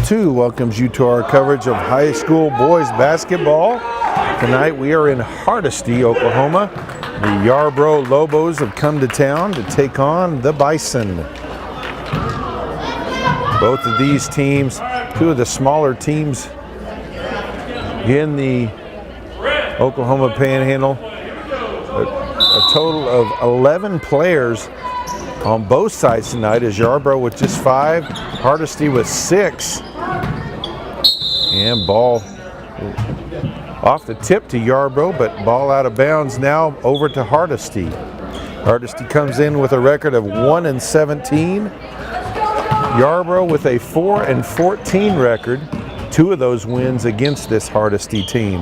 2 welcomes you to our coverage of high school boys basketball. Tonight we are in Hardesty, Oklahoma. The Yarbrough Lobos have come to town to take on the Bison. Both of these teams, two of the smaller teams in the Oklahoma Panhandle. A total of 11 players on both sides tonight, as Yarbrough with just 5, Hardesty with 6. And ball off the tip to Yarbrough, but ball out of bounds now over to Hardesty. Hardesty comes in with a record of 1-17. Yarbrough with a 4-14 record. 2 of those wins against this Hardesty team.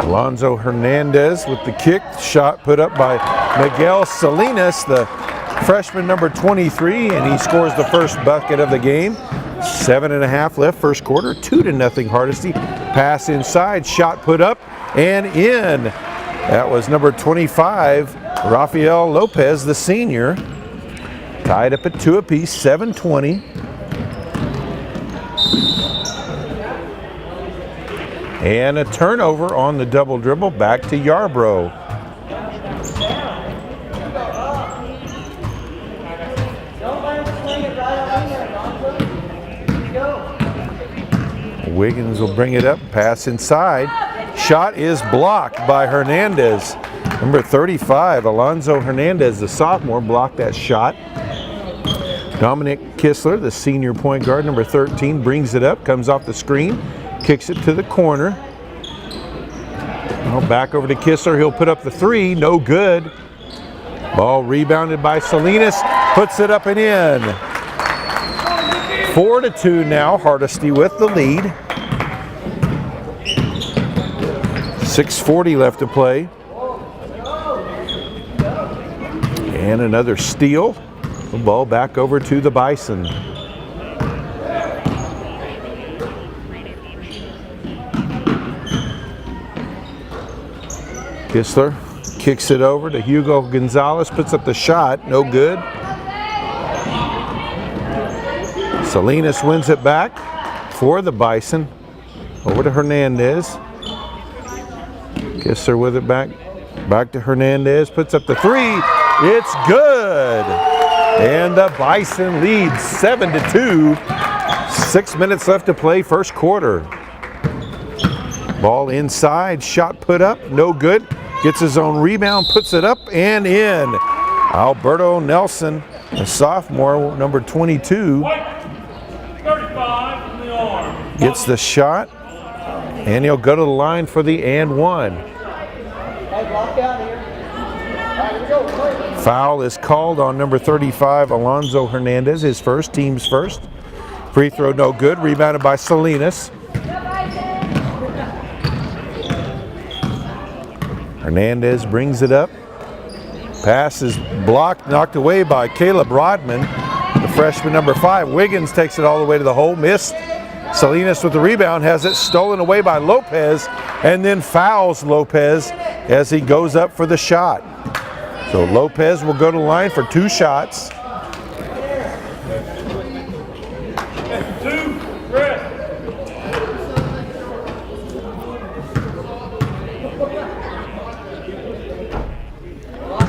Alonzo Hernandez with the kick, shot put up by Miguel Salinas, the freshman number 23, and he scores the first bucket of the game. 7.5 left first quarter, 2-0 Hardesty. Pass inside, shot put up and in. That was number 25, Rafael Lopez, the senior. Tied up at 2 apiece, 7:20. And a turnover on the double dribble back to Yarbrough. Wiggins will bring it up, pass inside. Shot is blocked by Hernandez. Number 35, Alonzo Hernandez, the sophomore, blocked that shot. Dominic Kistler, the senior point guard, number 13, brings it up, comes off the screen, kicks it to the corner. Now back over to Kistler, he'll put up the 3, no good. Ball rebounded by Salinas, puts it up and in. 4-2 now, Hardesty with the lead. 6:40 left to play. And another steal. The ball back over to the Bison. Kistler kicks it over to Hugo Gonzalez, puts up the shot, no good. Salinas wins it back for the Bison. Over to Hernandez. Kistler with it back to Hernandez, puts up the 3. It's good. And the Bison leads 7-2. 6 minutes left to play first quarter. Ball inside, shot put up, no good. Gets his own rebound, puts it up and in. Alberto Nelson, a sophomore, number 22, gets the shot, and he'll go to the line for the and one. Foul is called on number 35, Alonzo Hernandez, his first, team's first. Free throw no good, rebounded by Salinas. Hernandez brings it up. Pass is blocked, knocked away by Caleb Rodman, the freshman number 5. Wiggins takes it all the way to the hole, missed. Salinas with the rebound, has it stolen away by Lopez, and then fouls Lopez as he goes up for the shot. So Lopez will go to the line for 2 shots.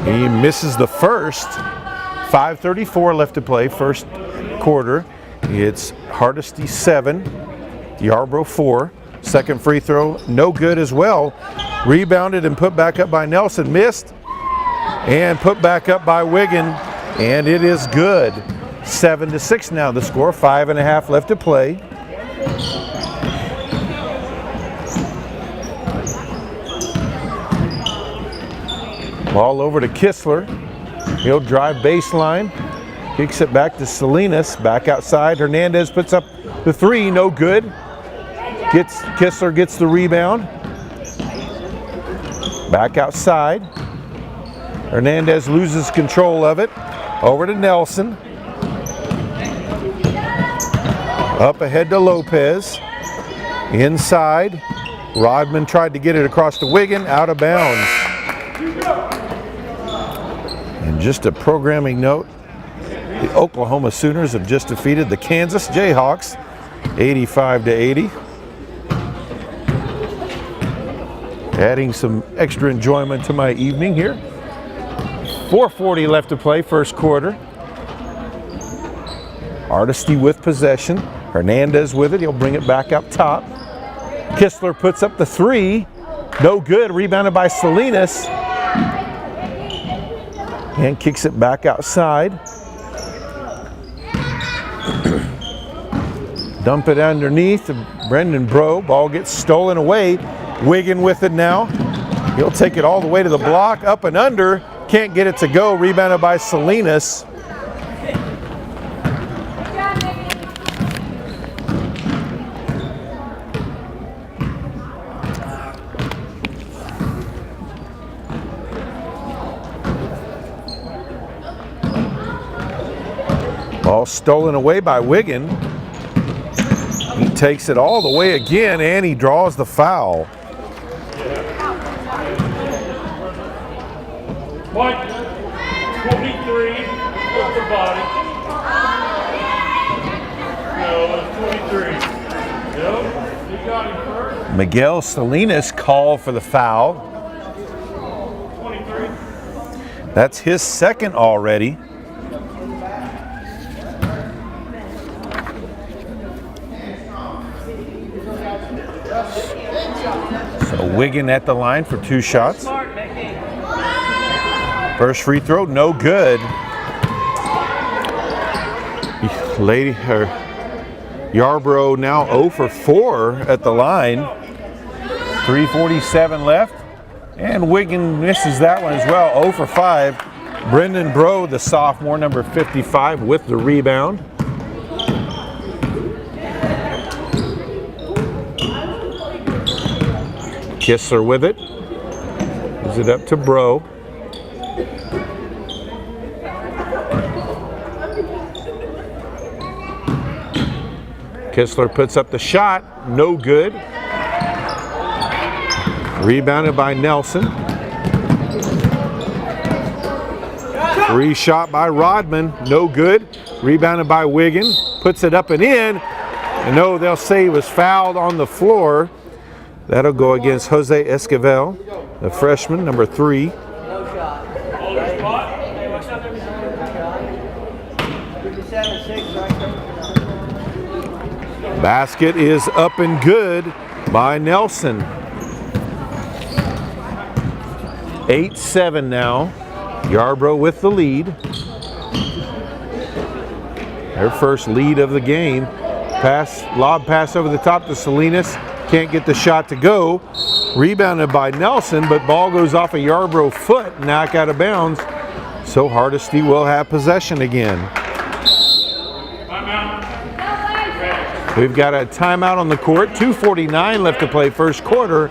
He misses the first. 5:34 left to play, first quarter. It's Hardesty 7, Yarbrough 4. Second free throw, no good as well. Rebounded and put back up by Nelson, missed. And put back up by Wiggin, and it is good. 7-6 now the score, 5.5 left to play. Ball over to Kistler. He'll drive baseline, kicks it back to Salinas, back outside. Hernandez puts up the 3, no good. Kistler gets the rebound. Back outside. Hernandez loses control of it. Over to Nelson. Up ahead to Lopez. Inside. Rodman tried to get it across to Wiggin, out of bounds. And just a programming note, The Oklahoma Sooners have just defeated the Kansas Jayhawks 85-80. Adding some extra enjoyment to my evening here. 4:40 left to play, first quarter. Hardesty with possession. Hernandez with it. He'll bring it back up top. Kistler puts up the three. No good. Rebounded by Salinas. And kicks it back outside. Dump it underneath to Brendan Breaux. Ball gets stolen away. Wiggin with it now. He'll take it all the way to the block. Up and under. Can't get it to go. Rebounded by Salinas. Ball stolen away by Wiggin. He takes it all the way again, and he draws the foul. Mike, 23 with the body. No, that's 23. Yep, you got him first. Miguel Salinas called for the foul. 23. That's his second already. So Wiggin at the line for 2 shots. First free throw, no good. Yarbrough now 0 for 4 at the line. 3:47 left. And Wiggin misses that one as well, 0 for 5. Brendan Breaux, the sophomore, number 55, with the rebound. Kistler with it. Gives it up to Breaux. Kistler puts up the shot, no good. Rebounded by Nelson. Free shot by Rodman, no good. Rebounded by Wiggin, puts it up and in. And no, they'll say he was fouled on the floor. That'll go against Jose Esquivel, the freshman, number 3. Basket is up and good by Nelson. 8-7 now. Yarbrough with the lead. Their first lead of the game. Lob pass over the top to Salinas. Can't get the shot to go. Rebounded by Nelson, but ball goes off a Yarbrough foot, knocked out of bounds. So Hardesty will have possession again. We've got a timeout on the court. 2:49 left to play first quarter.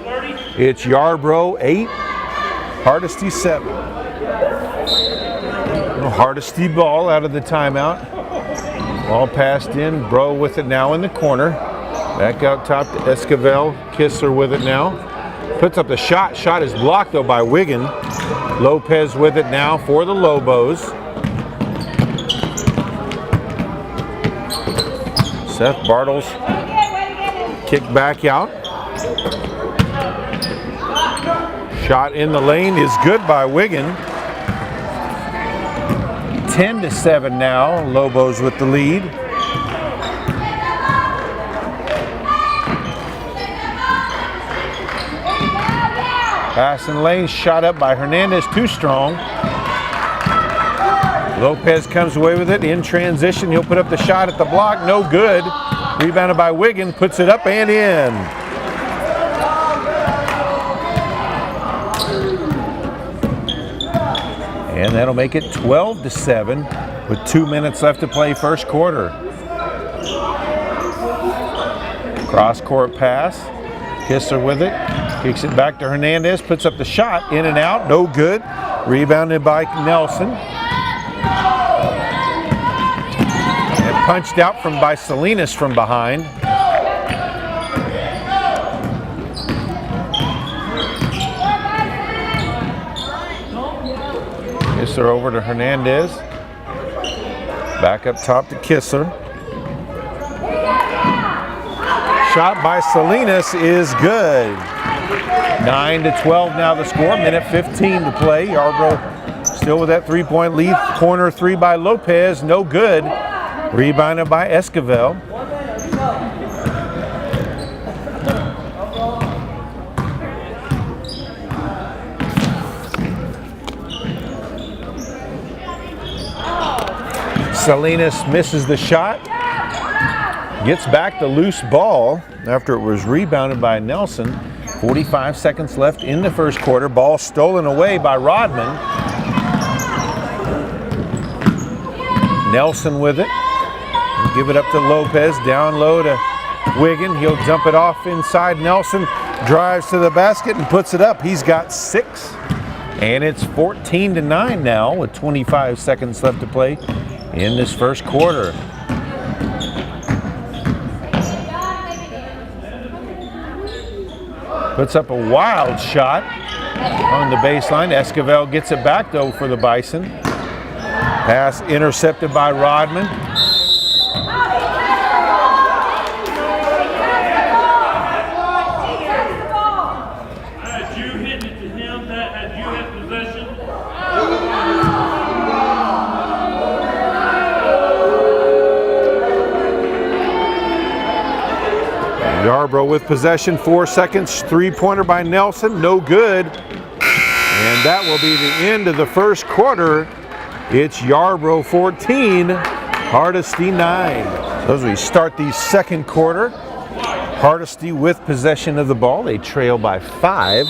It's Yarbrough 8, Hardesty 7. Hardesty ball out of the timeout. Ball passed in. Breaux with it now in the corner. Back out top to Esquivel. Kistler with it now. Puts up the shot. Shot is blocked though by Wiggin. Lopez with it now for the Lobos. Seth Bartles kick back out. Shot in the lane is good by Wiggin. 10-7 now. Lobos with the lead. Pass in lane, shot up by Hernandez, too strong. Lopez comes away with it in transition. He'll put up the shot at the block, no good. Rebounded by Wiggin, puts it up and in. And that'll make it 12-7 with 2 minutes left to play first quarter. Cross court pass. Kistler with it. Kicks it back to Hernandez. Puts up the shot. In and out. No good. Rebounded by Nelson. And punched out by Salinas from behind. Kistler over to Hernandez. Back up top to Kistler. Shot by Salinas is good. 9-12 now the score. Minute 15 to play. Yarbrough still with that 3-point lead. Corner three by Lopez, no good. Rebounded by Esquivel. Salinas misses the shot. Gets back the loose ball after it was rebounded by Nelson. 45 seconds left in the first quarter. Ball stolen away by Rodman. Nelson with it. Give it up to Lopez. Down low to Wiggin. He'll dump it off inside Nelson. Drives to the basket and puts it up. He's got 6. And it's 14-9 now with 25 seconds left to play in this first quarter. Puts up a wild shot on the baseline. Esquivel gets it back though for the Bison. Pass intercepted by Rodman. Had you hit it to him, that had you had possession. Yarbrough with possession, 4 seconds, 3-pointer by Nelson, no good. And that will be the end of the first quarter. It's Yarbrough 14, Hardesty 9. So as we start the second quarter, Hardesty with possession of the ball. They trail by 5.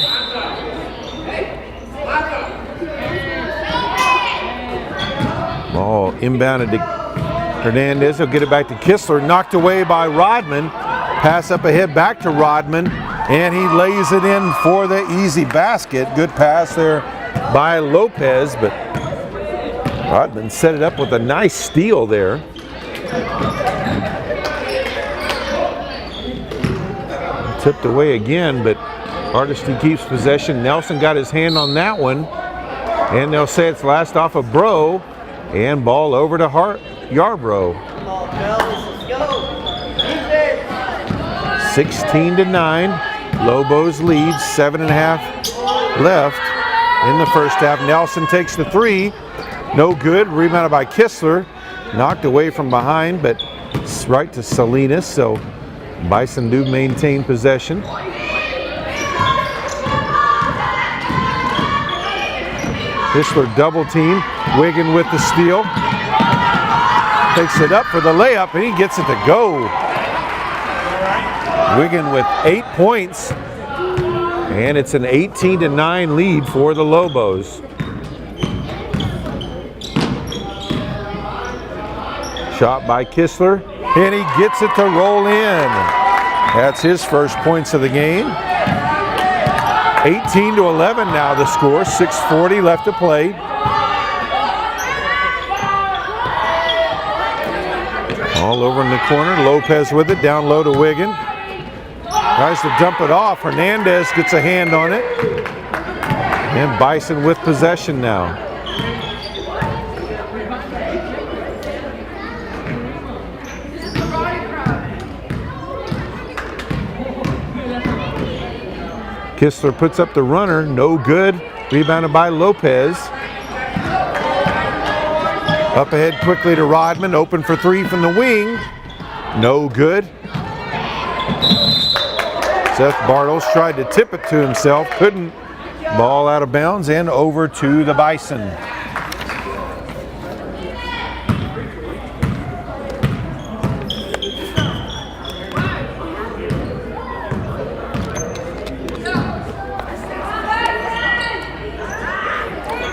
Ball inbounded to Hernandez. He'll get it back to Kistler. Knocked away by Rodman. Pass up ahead back to Rodman, and he lays it in for the easy basket. Good pass there by Lopez, but Rodman set it up with a nice steal there. Tipped away again, but Hardesty keeps possession. Nelson got his hand on that one, and they'll say it's last off of Bro, and ball over to Yarbrough. 16-9, Lobos lead, 7.5 left in the first half. Nelson takes the 3, no good, rebounded by Kistler, knocked away from behind, but it's right to Salinas, so Bison do maintain possession. Kistler double team, Wiggin with the steal, takes it up for the layup, and he gets it to go. Wiggin with 8 points, and it's an 18-9 lead for the Lobos. Shot by Kistler, and he gets it to roll in. That's his first points of the game. 18-11 now the score, 6:40 left to play. All over in the corner, Lopez with it, down low to Wiggin. Tries to dump it off. Hernandez gets a hand on it. And Bison with possession now. Kistler puts up the runner, no good. Rebounded by Lopez. Up ahead quickly to Rodman, open for 3 from the wing. No good. Seth Bartles tried to tip it to himself, couldn't. Ball out of bounds and over to the Bison.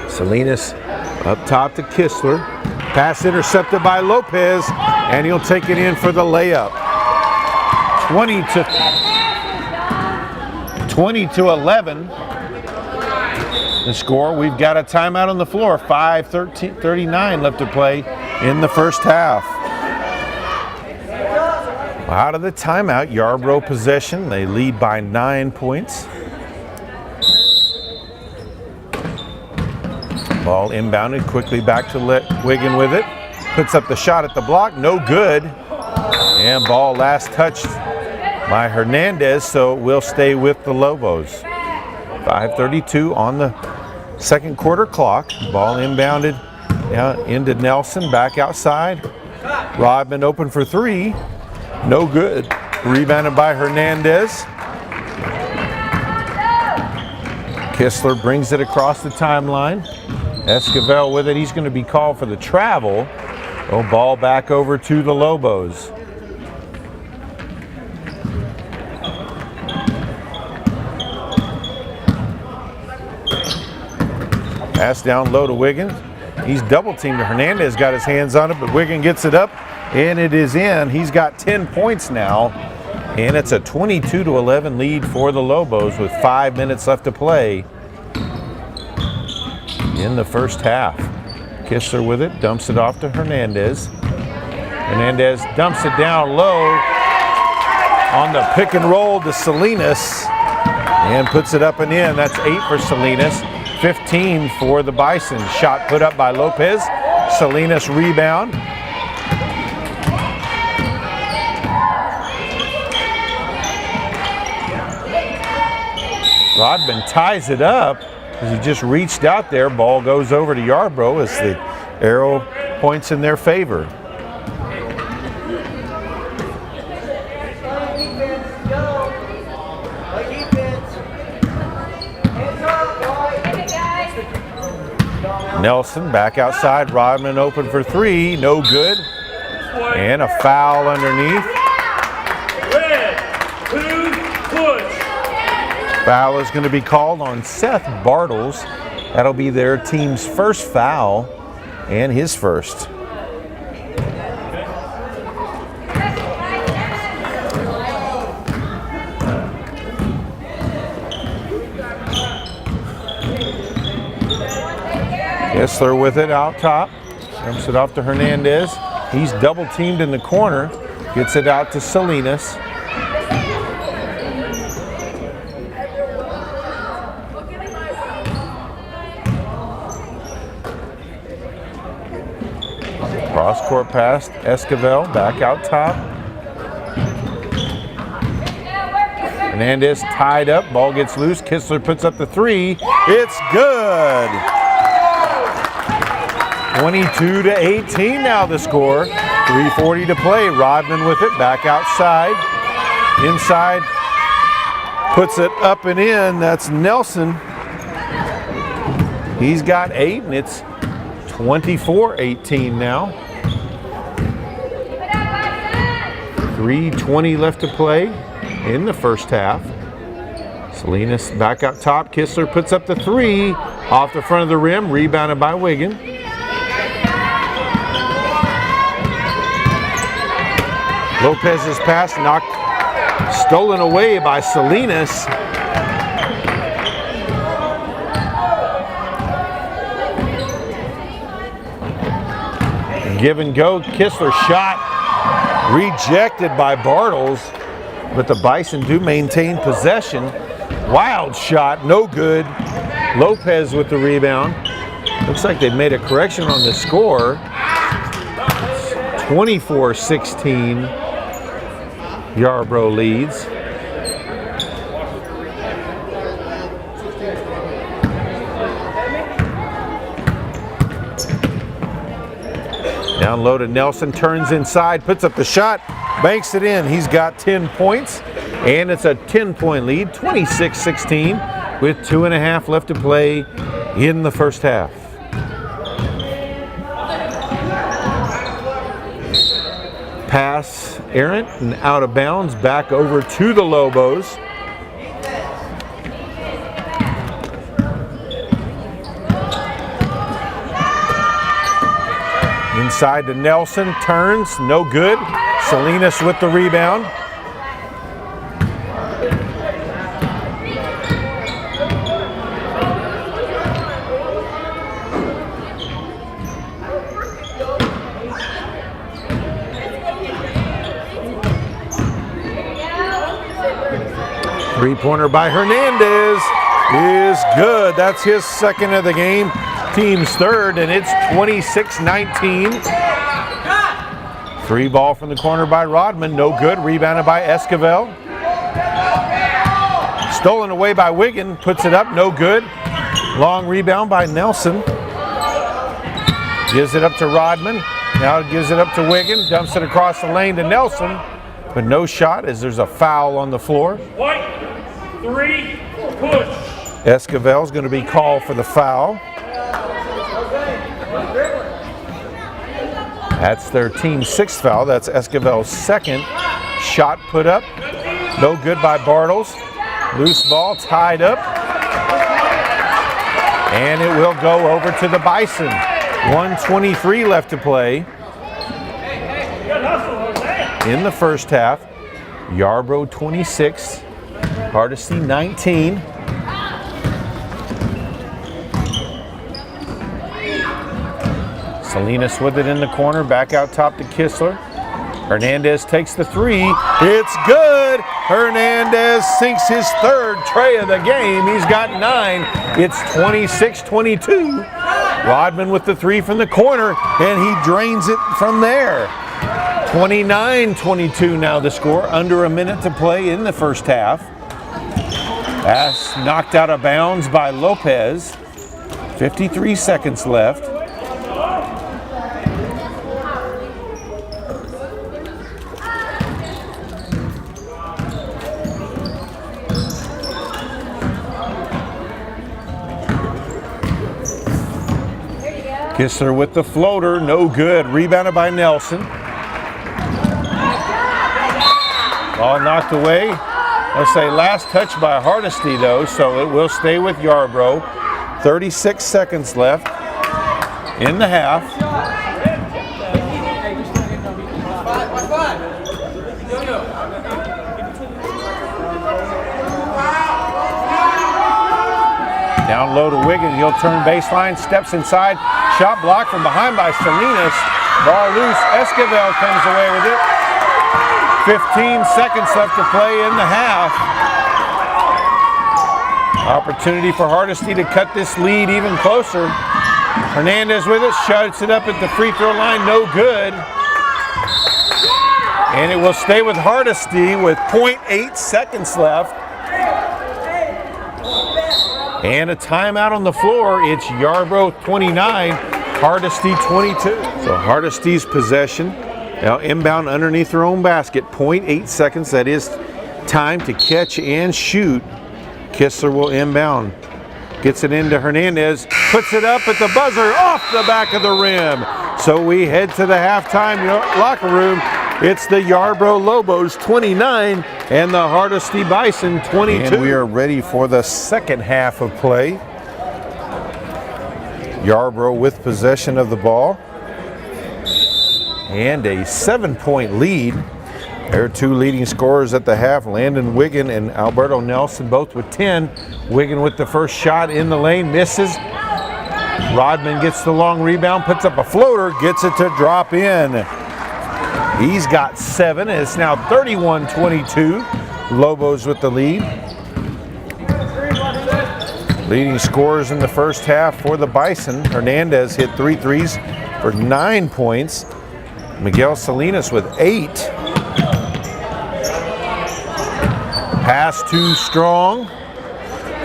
Salinas up top to Kistler. Pass intercepted by Lopez, and he'll take it in for the layup. 20-11 the score. We've got a timeout on the floor. 5:39 left to play in the first half. Out of the timeout, Yarbrough possession. They lead by 9 points. Ball inbounded quickly back to Wiggin with it. puts up the shot at the block, no good. And ball last touched by Hernandez, so we'll stay with the Lobos. 5:32 on the second quarter clock. Ball inbounded into Nelson, back outside. Rodman open for three, no good. Rebounded by Hernandez. Kistler brings it across the timeline. Esquivel with it. He's going to be called for the travel. Oh, ball back over to the Lobos. Pass down low to Wiggins. He's double teamed. Hernandez got his hands on it, but Wiggins gets it up, and it is in. He's got 10 points now, and it's a 22-11 lead for the Lobos with 5 minutes left to play in the first half. Kistler with it, dumps it off to Hernandez. Hernandez dumps it down low on the pick and roll to Salinas and puts it up and in. That's 8 for Salinas, 15 for the Bison. Shot put up by Lopez. Salinas rebound. Rodman ties it up as he just reached out there. Ball goes over to Yarbrough as the arrow points in their favor. Nelson back outside. Rodman open for three, no good. And a foul underneath. Foul is going to be called on Seth Bartles. That'll be their team's first foul and his first. Kistler with it out top. Dumps it off to Hernandez. He's double teamed in the corner. Gets it out to Salinas. Cross court pass, Esquivel back out top. Hernandez tied up, ball gets loose. Kistler puts up the three. It's good. 22-18 now the score. 3:40 to play. Rodman with it, back outside. Inside, puts it up and in. That's Nelson. He's got 8, and it's 24-18 now. 3:20 left to play in the first half. Salinas back up top. Kistler puts up the three off the front of the rim, rebounded by Wiggin. Lopez's pass stolen away by Salinas. Give and go. Kistler shot rejected by Bartles, but the Bison do maintain possession. Wild shot, no good. Lopez with the rebound. Looks like they've made a correction on the score. 24-16. Yarbrough leads. Down low to Nelson, turns inside, puts up the shot, banks it in. He's got 10 points, and it's a 10-point lead, 26-16, with 2.5 left to play in the first half. Pass errant and out of bounds, back over to the Lobos. Inside to Nelson, turns, no good. Salinas with the rebound. Three-pointer by Hernandez is good. That's his second of the game. Team's third, and it's 26-19. Three ball from the corner by Rodman, no good. Rebounded by Esquivel. Stolen away by Wiggin, puts it up, no good. Long rebound by Nelson. Gives it up to Rodman. Now gives it up to Wiggin, dumps it across the lane to Nelson, but no shot as there's a foul on the floor. White, 3, push. Esquivel's going to be called for the foul. That's their team's 6th foul. That's Esquivel's 2nd. Shot put up, no good by Bartles. Loose ball tied up, and it will go over to the Bison. 1:23 left to play in the first half. Yarbrough 26, Hardesty 19. Salinas with it in the corner, back out top to Kistler. Hernandez takes the three. It's good. Hernandez sinks his 3rd tray of the game. He's got 9. It's 26-22. Rodman with the three from the corner, and he drains it from there. 29-22 now the score. Under a minute to play in the first half. Pass knocked out of bounds by Lopez. 53 seconds left. Kistler with the floater, no good. Rebounded by Nelson. Ball knocked away. Let's say last touch by Hardesty though, so it will stay with Yarbrough. 36 seconds left in the half. Down low to Wiggin, he'll turn baseline, steps inside, shot blocked from behind by Salinas. Ball loose, Esquivel comes away with it. 15 seconds left to play in the half. Opportunity for Hardesty to cut this lead even closer. Hernandez with it, shuts it up at the free throw line, no good. And it will stay with Hardesty with 0.8 seconds left. And a timeout on the floor. It's Yarbrough 29, Hardesty 22. So Hardesty's possession. Now inbound underneath their own basket. 0.8 seconds. That is time to catch and shoot. Kistler will inbound. Gets it into Hernandez. Puts it up at the buzzer off the back of the rim. So we head to the halftime locker room. It's the Yarbrough Lobos 29 and the Hardesty Bison 22. And we are ready for the second half of play. Yarbrough with possession of the ball. And a 7-point lead. Their two leading scorers at the half, Landon Wiggin and Alberto Nelson, both with 10. Wiggin with the first shot in the lane, misses. Rodman gets the long rebound, puts up a floater, gets it to drop in. He's got 7, and it's now 31-22. Lobos with the lead. Leading scorers in the first half for the Bison. Hernandez hit 3 threes for 9 points. Miguel Salinas with 8. Pass too strong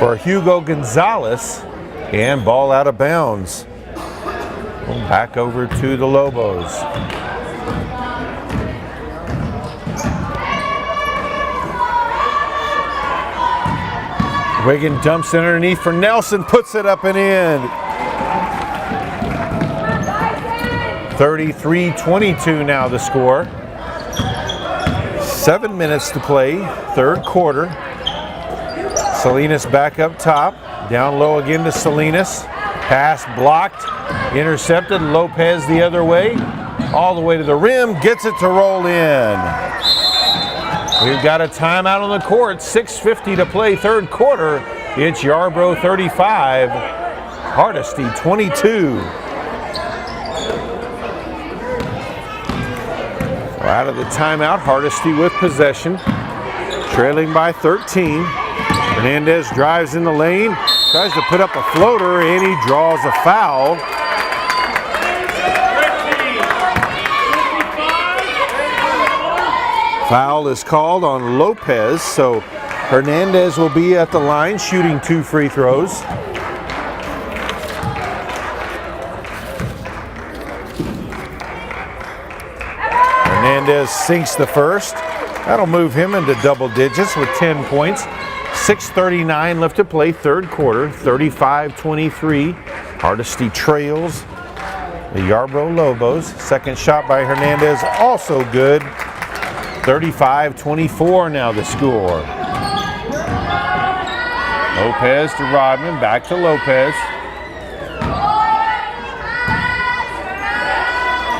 for Hugo Gonzalez, and ball out of bounds. Back over to the Lobos. Wiggin dumps it underneath for Nelson, puts it up and in. 33-22 now the score. 7 minutes to play, third quarter. Salinas back up top, down low again to Salinas. Pass blocked, intercepted, Lopez the other way, all the way to the rim, gets it to roll in. We've got a timeout on the court, 6:50 to play third quarter. It's Yarbrough 35, Hardesty 22. Out of the timeout, Hardesty with possession, trailing by 13. Hernandez drives in the lane, tries to put up a floater, and he draws a foul. Foul is called on Lopez, so Hernandez will be at the line shooting 2 free throws. Hernandez sinks the first. That'll move him into double digits with 10 points. 6:39 left to play, third quarter, 35-23. Hardesty trails the Yarbrough Lobos. Second shot by Hernandez, also good. 35-24 now the score. Lopez to Rodman, back to Lopez.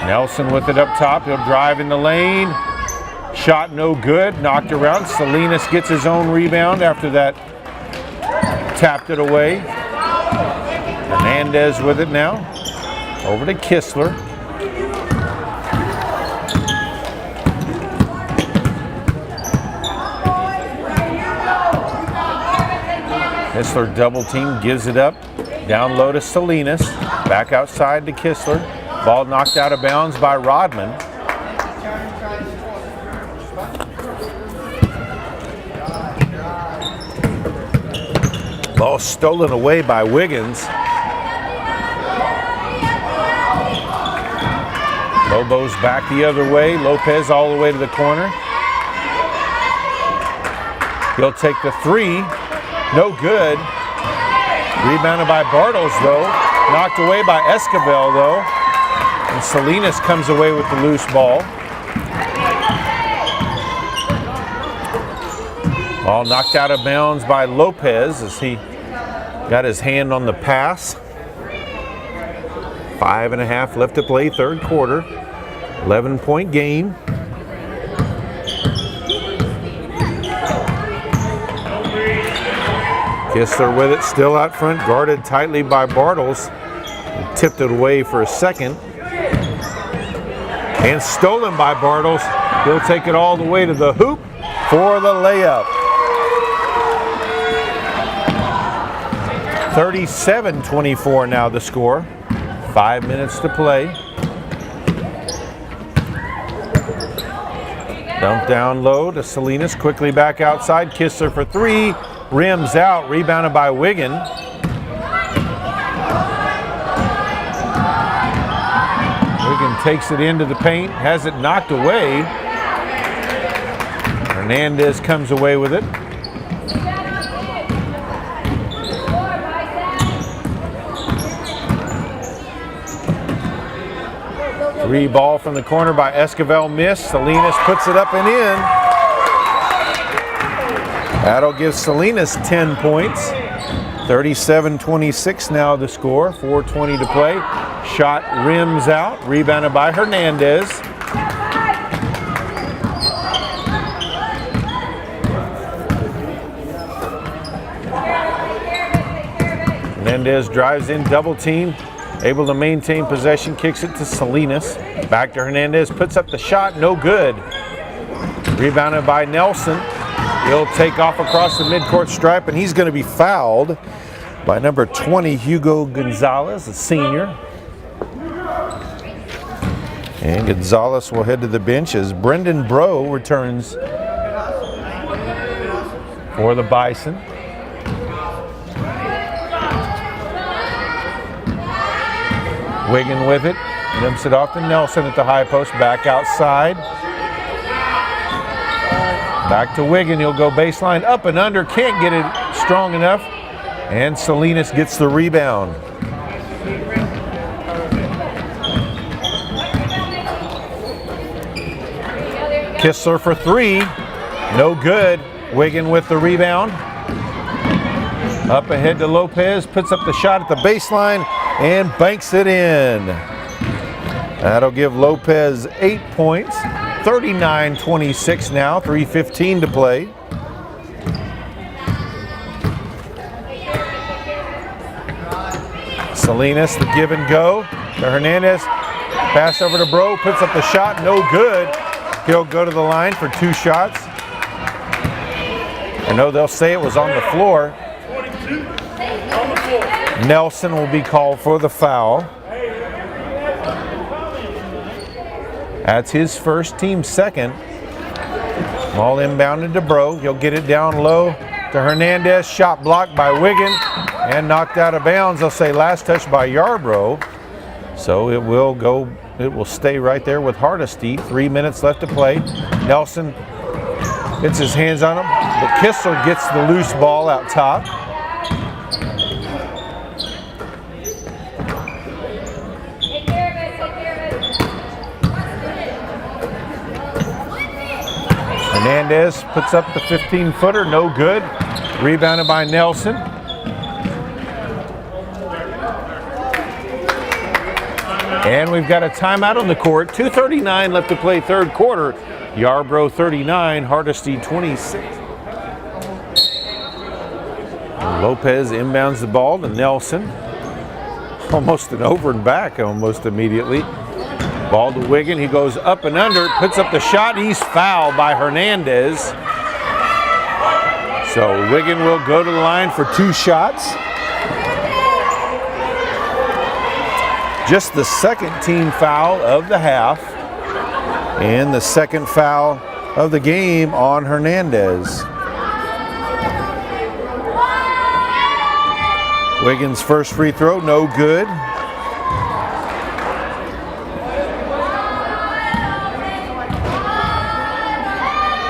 Nelson with it up top, he'll drive in the lane. Shot no good, knocked around. Salinas gets his own rebound after that. Tapped it away. Hernandez with it now. Over to Kistler. Kistler double team, gives it up. Down low to Salinas. Back outside to Kistler. Ball knocked out of bounds by Rodman. Ball stolen away by Wiggins. Lobos back the other way. Lopez all the way to the corner. He'll take the three. No good. Rebounded by Bartles, though. Knocked away by Esquivel, though. And Salinas comes away with the loose ball. Ball knocked out of bounds by Lopez as he got his hand on the pass. 5.5 left to play, third quarter. 11-point game. Kistler with it, still out front, guarded tightly by Bartles. He tipped it away for a second. And stolen by Bartles. He'll take it all the way to the hoop for the layup. 37-24 now the score. 5 minutes to play. Dump down low to Salinas, quickly back outside. Kistler for three, rims out, rebounded by Wiggin. Wiggin takes it into the paint, has it knocked away. Hernandez comes away with it. Three ball from the corner by Esquivel, missed. Salinas puts it up and in. That'll give Salinas 10 points. 37-26 now the score. 4:20 to play. Shot rims out, rebounded by Hernandez. Hernandez drives in, double team. Able to maintain possession, kicks it to Salinas. Back to Hernandez, puts up the shot, no good. Rebounded by Nelson. He'll take off across the midcourt stripe, and he's going to be fouled by number 20, Hugo Gonzalez, a senior. And Gonzalez will head to the bench as Brendan Bro returns for the Bison. Wiggin with it, limps it off to Nelson at the high post, back outside. Back to Wiggin, he'll go baseline, up and under, can't get it strong enough. And Salinas gets the rebound. Kistler for three, no good. Wiggin with the rebound. Up ahead to Lopez, puts up the shot at the baseline and banks it in. That'll give Lopez 8 points. 39-26 now, 3:15 to play. Salinas, the give and go to Hernandez. Pass over to Bro, puts up the shot, no good. He'll go to the line for two shots. I know they'll say it was on the floor. Nelson will be called for the foul. That's his first, team second. Ball inbounded to Bro. He'll get it down low to Hernandez. Shot blocked by Wiggin and knocked out of bounds. They'll say last touch by Yarbrough. So it will stay right there with Hardesty. 3 minutes left to play. Nelson gets his hands on him, but Kistler gets the loose ball out top. Hernandez puts up the 15-footer, no good. Rebounded by Nelson. And we've got a timeout on the court. 2:39 left to play third quarter. Yarbrough 39, Hardesty 26. Lopez inbounds the ball to Nelson. Almost an over and back almost immediately. Ball to Wiggin. He goes up and under, puts up the shot. He's fouled by Hernandez. So Wiggin will go to the line for 2 shots. Just the second team foul of the half. And the second foul of the game on Hernandez. Wiggins' first free throw, no good.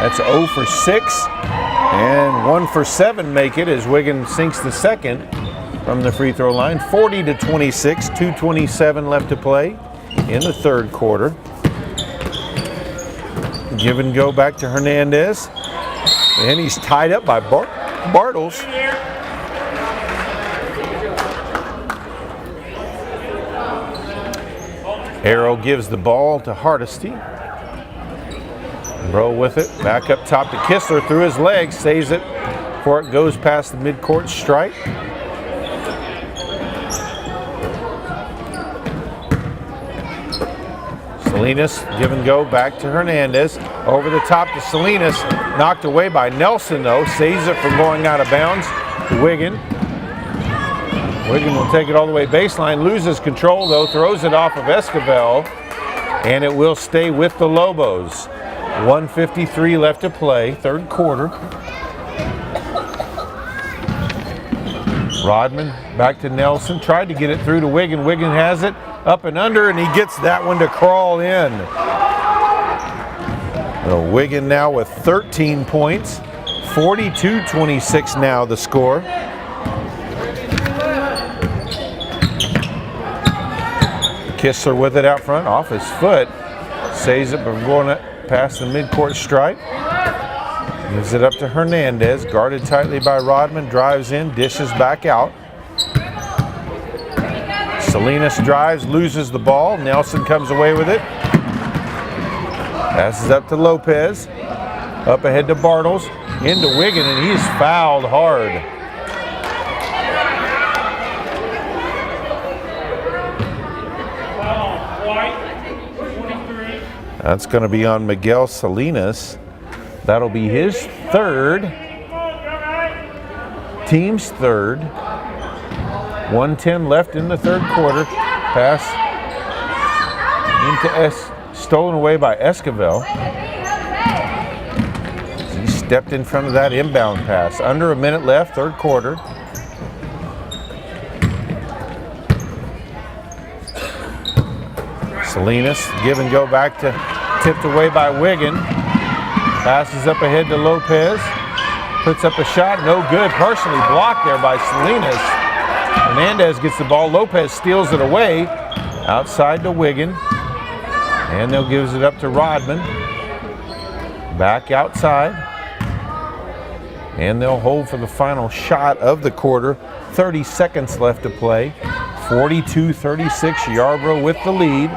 That's 0 for 6, and 1 for 7 make it as Wiggins sinks the second from the free throw line. 40-26, 2:27 left to play in the third quarter. Give and go back to Hernandez, and he's tied up by Bartles. Arrow gives the ball to Hardesty. Bro with it, back up top to Kistler through his legs, saves it before it goes past the midcourt stripe. Salinas, give and go back to Hernandez. Over the top to Salinas, knocked away by Nelson though, saves it from going out of bounds. Wiggin. Wiggin will take it all the way baseline, loses control though, throws it off of Esquivel, and it will stay with the Lobos. 1:53 left to play, third quarter. Rodman back to Nelson, tried to get it through to Wiggin. Wiggin has it, up and under, and he gets that one to crawl in. Wiggin now with 13 points, 42-26 now the score. Kistler with it out front, off his foot, saves it from going past the midcourt stripe. Gives it up to Hernandez, guarded tightly by Rodman, drives in, dishes back out. Salinas drives, loses the ball. Nelson comes away with it. Passes up to Lopez. Up ahead to Bartles. Into Wiggin, and he's fouled hard. That's going to be on Miguel Salinas. That'll be his third. Team's third. 1:10 left in the third quarter. Pass into stolen away by Esquivel. He stepped in front of that inbound pass. Under a minute left, third quarter. Salinas, give and go back to, tipped away by Wiggin. Passes up ahead to Lopez. Puts up a shot, no good. Partially blocked there by Salinas. Hernandez gets the ball. Lopez steals it away. Outside to Wiggin. And they'll give it up to Rodman. Back outside. And they'll hold for the final shot of the quarter. 30 seconds left to play. 42-36, Yarbrough with the lead.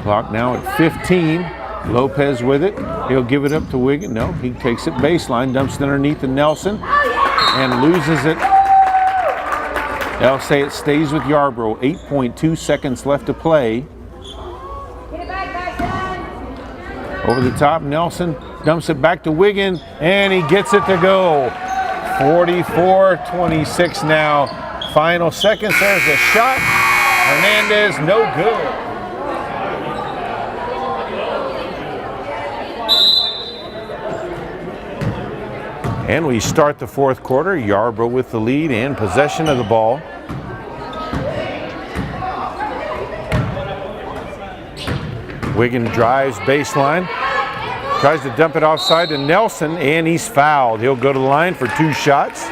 Clock now at 15. Lopez with it. He'll give it up to Wiggin. No, he takes it baseline, dumps it underneath to Nelson, and loses it. They'll say it stays with Yarbrough. 8.2 seconds left to play. Over the top, Nelson dumps it back to Wiggin, and he gets it to go. 44-26 now. Final seconds. There's a shot. Hernandez, no good. And we start the fourth quarter. Yarbrough with the lead and possession of the ball. Wiggin drives baseline. Tries to dump it offside to Nelson, and he's fouled. He'll go to the line for 2 shots.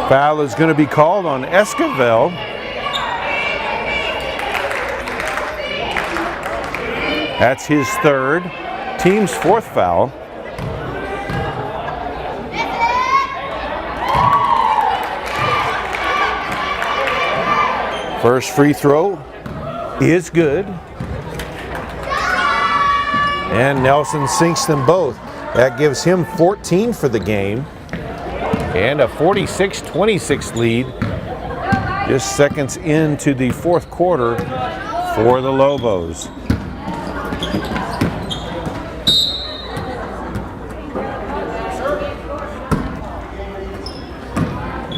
Foul is going to be called on Esquivel. That's his 3rd. Team's 4th foul. First free throw is good. And Nelson sinks them both. That gives him 14 for the game. And a 46-26 lead. Just seconds into the fourth quarter for the Lobos.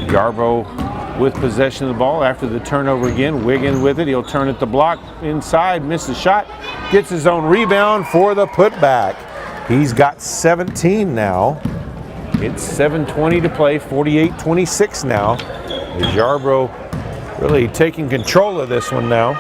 Yarbrough with possession of the ball after the turnover again. Wiggin with it. He'll turn it to block inside, misses shot, gets his own rebound for the putback. He's got 17 now. It's 7:20 to play, 48-26 now. As Yarbrough really taking control of this one now.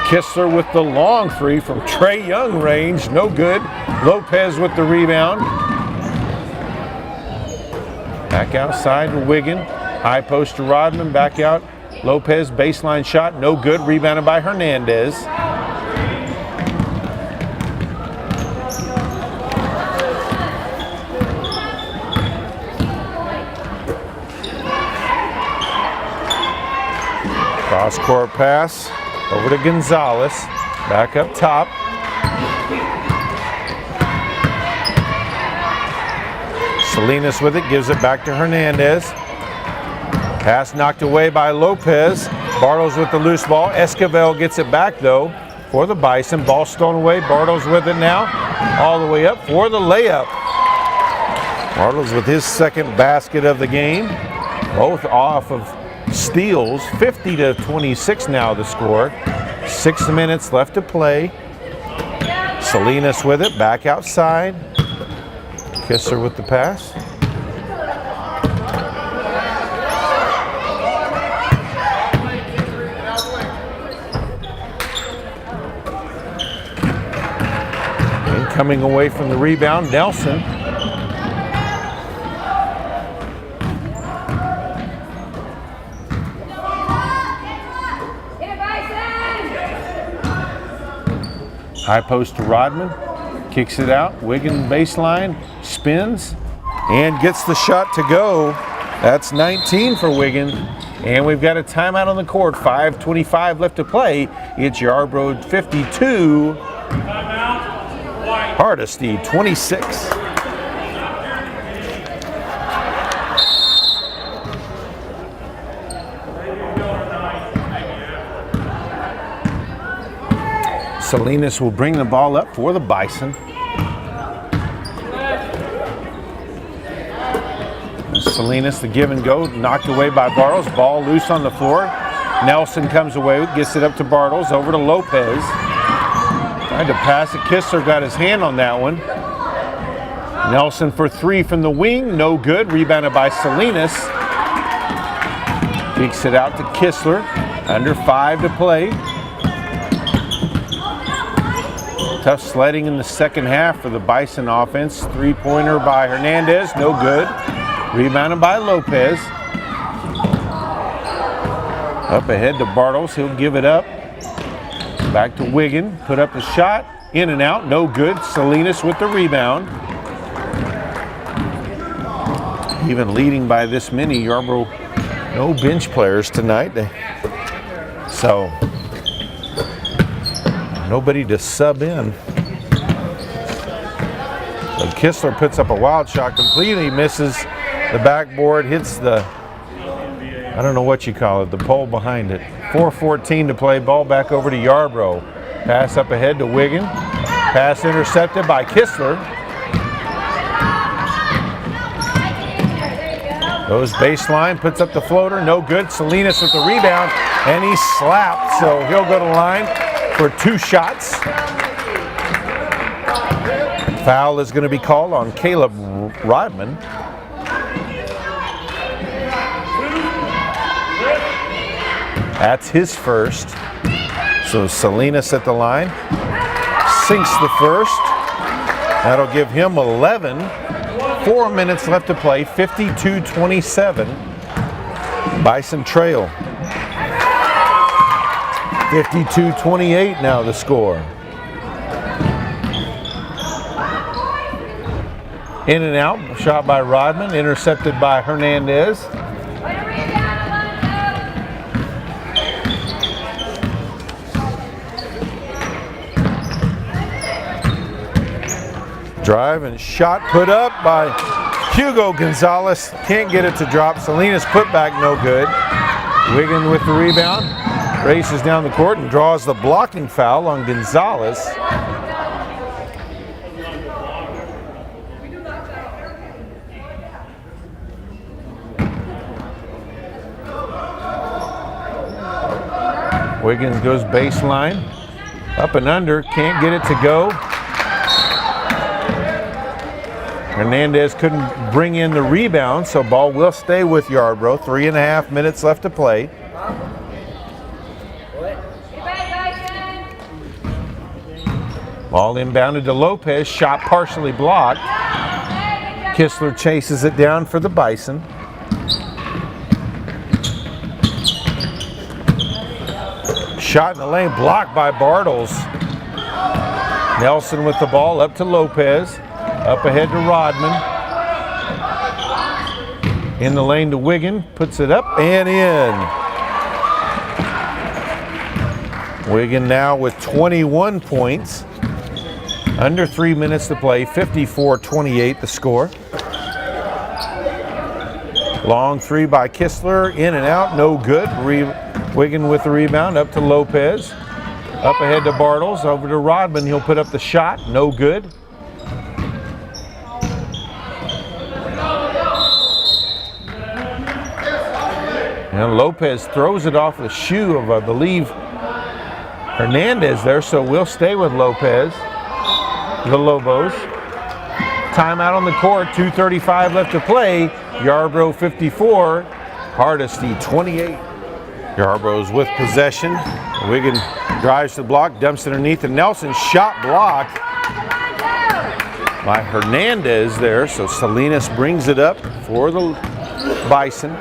Kistler with the long 3 from Trae Young range, no good. Lopez with the rebound. Back outside to Wiggin. High post to Rodman, back out. Lopez, baseline shot, no good. Rebounded by Hernandez. Cross-court pass over to Gonzalez. Back up top. Salinas with it, gives it back to Hernandez. Pass knocked away by Lopez. Bartles with the loose ball. Esquivel gets it back though for the Bison. Ball stolen away. Bartles with it now. All the way up for the layup. Bartles with his 2nd basket of the game. Both off of steals. 50-26 now the score. 6 minutes left to play. Salinas with it. Back outside. Kistler with the pass. Coming away from the rebound, Nelson. High post to Rodman. Kicks it out. Wiggin baseline. Spins. And gets the shot to go. That's 19 for Wiggin. And we've got a timeout on the court. 5:25 left to play. It's Yarbrough 52. Hardesty 26. Salinas will bring the ball up for the Bison. Salinas, the give and go, knocked away by Bartles. Ball loose on the floor. Nelson comes away, gets it up to Bartles, over to Lopez. Tried to pass it. Kistler got his hand on that one. Nelson for 3 from the wing, no good. Rebounded by Salinas. Kicks it out to Kistler. Under 5 to play. Tough sledding in the second half for the Bison offense. 3-pointer by Hernandez, no good. Rebounded by Lopez. Up ahead to Bartles, he'll give it up. Back to Wiggin, put up a shot, in and out, no good. Salinas with the rebound. Even leading by this many, Yarbrough, no bench players tonight. So, nobody to sub in. So Kistler puts up a wild shot, completely misses the backboard, hits the, I don't know what you call it, the pole behind it. 4:14 to play, ball back over to Yarbrough. Pass up ahead to Wiggin. Pass intercepted by Kistler. Goes baseline, puts up the floater, no good. Salinas with the rebound, and he slapped, so he'll go to line for 2 shots. Foul is going to be called on Caleb Rodman. That's his first. So Salinas at the line, sinks the first. That'll give him 11. 4 minutes left to play, 52-27. Bison trail. 52-28 now the score. In and out, shot by Rodman, intercepted by Hernandez. Drive and shot put up by Hugo Gonzalez. Can't get it to drop. Salinas put back, no good. Wiggin with the rebound. Races down the court and draws the blocking foul on Gonzalez. Wiggins goes baseline. Up and under, can't get it to go. Hernandez couldn't bring in the rebound, so ball will stay with Yarbrough. 3.5 minutes left to play. Ball inbounded to Lopez, shot partially blocked. Kistler chases it down for the Bison. Shot in the lane, blocked by Bartles. Nelson with the ball, up to Lopez. Up ahead to Rodman. In the lane to Wiggin, puts it up and in. Wiggin now with 21 points. Under 3 minutes to play, 54-28 the score. Long three by Kistler, in and out, no good. Wiggin with the rebound, up to Lopez. Up ahead to Bartles, over to Rodman, he'll put up the shot, no good. And Lopez throws it off the shoe of, I believe, Hernandez there, so we'll stay with Lopez, the Lobos. Timeout on the court, 2:35 left to play. Yarbrough 54, Hardesty 28. Yarbrough's with possession. Wiggin drives the block, dumps it underneath, and Nelson shot blocked by Hernandez there, so Salinas brings it up for the Bison.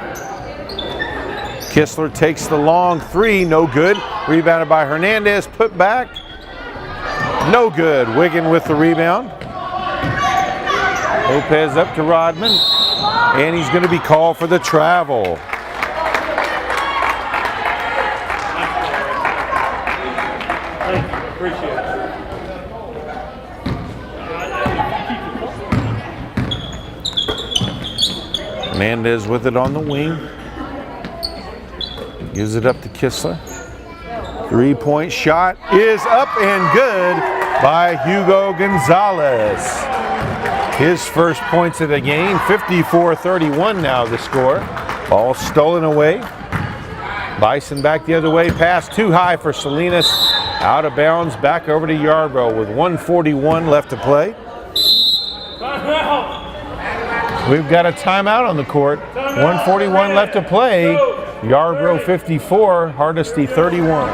Kistler takes the long three, no good. Rebounded by Hernandez, put back, no good. Wiggin with the rebound. Lopez up to Rodman, and he's going to be called for the travel. Thank you, appreciate it. Hernandez with it on the wing. Gives it up to Kistler. 3-point shot is up and good by Hugo Gonzalez. His first points of the game, 54-31 now the score. Ball stolen away. Bison back the other way, pass too high for Salinas. Out of bounds, back over to Yarbrough with 1:41 left to play. We've got a timeout on the court. 1:41 left to play. Yarbrough 54, Hardesty 31.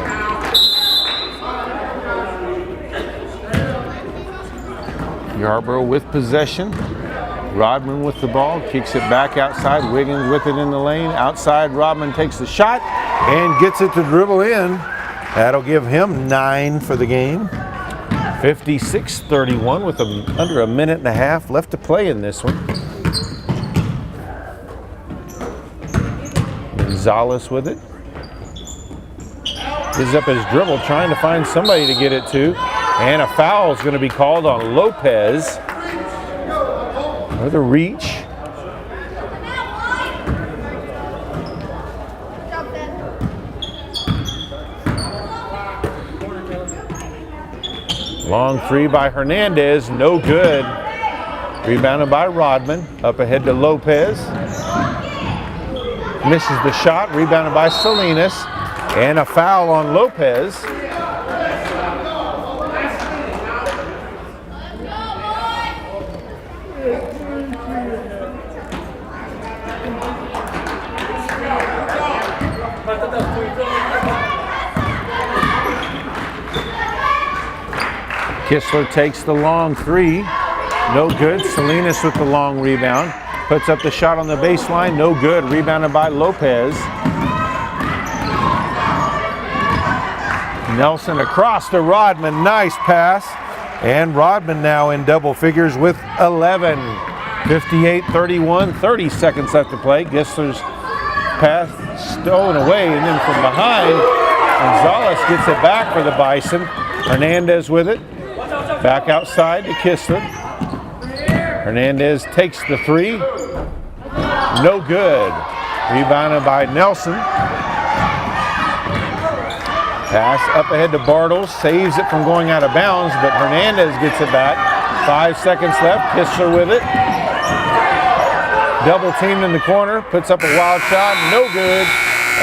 Yarbrough with possession. Rodman with the ball, kicks it back outside. Wiggins with it in the lane. Outside, Rodman takes the shot and gets it to dribble in. That'll give him 9 for the game. 56-31 with under a minute and a half left to play in this one. Gonzalez with it. Gives up his dribble, trying to find somebody to get it to. And a foul is going to be called on Lopez. With a reach. Long three by Hernandez, no good. Rebounded by Rodman. Up ahead to Lopez. misses the shot, rebounded by Salinas, and a foul on Lopez. Kistler takes the long three, no good. Salinas with the long rebound, puts up the shot on the baseline, no good. Rebounded by Lopez. Nelson across to Rodman, nice pass. And Rodman now in double figures with 11. 58-31, 30 seconds left to play. Kistler's pass stolen away, and then from behind, Gonzalez gets it back for the Bison. Hernandez with it. Back outside to Kistler. Hernandez takes the three. No good. Rebounded by Nelson. Pass up ahead to Bartles. Saves it from going out of bounds, but Hernandez gets it back. 5 seconds left. Kistler with it. Double teamed in the corner. Puts up a wild shot. No good.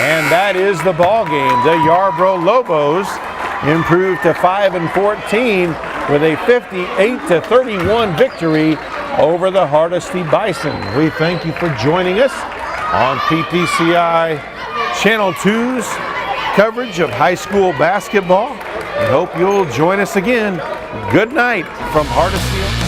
And that is the ball game. The Yarbrough Lobos improved to 5-14 with a 58-31 victory over the Hardesty Bison. We thank you for joining us on PTCI Channel 2's coverage of high school basketball. We hope you'll join us again. Good night from Hardesty.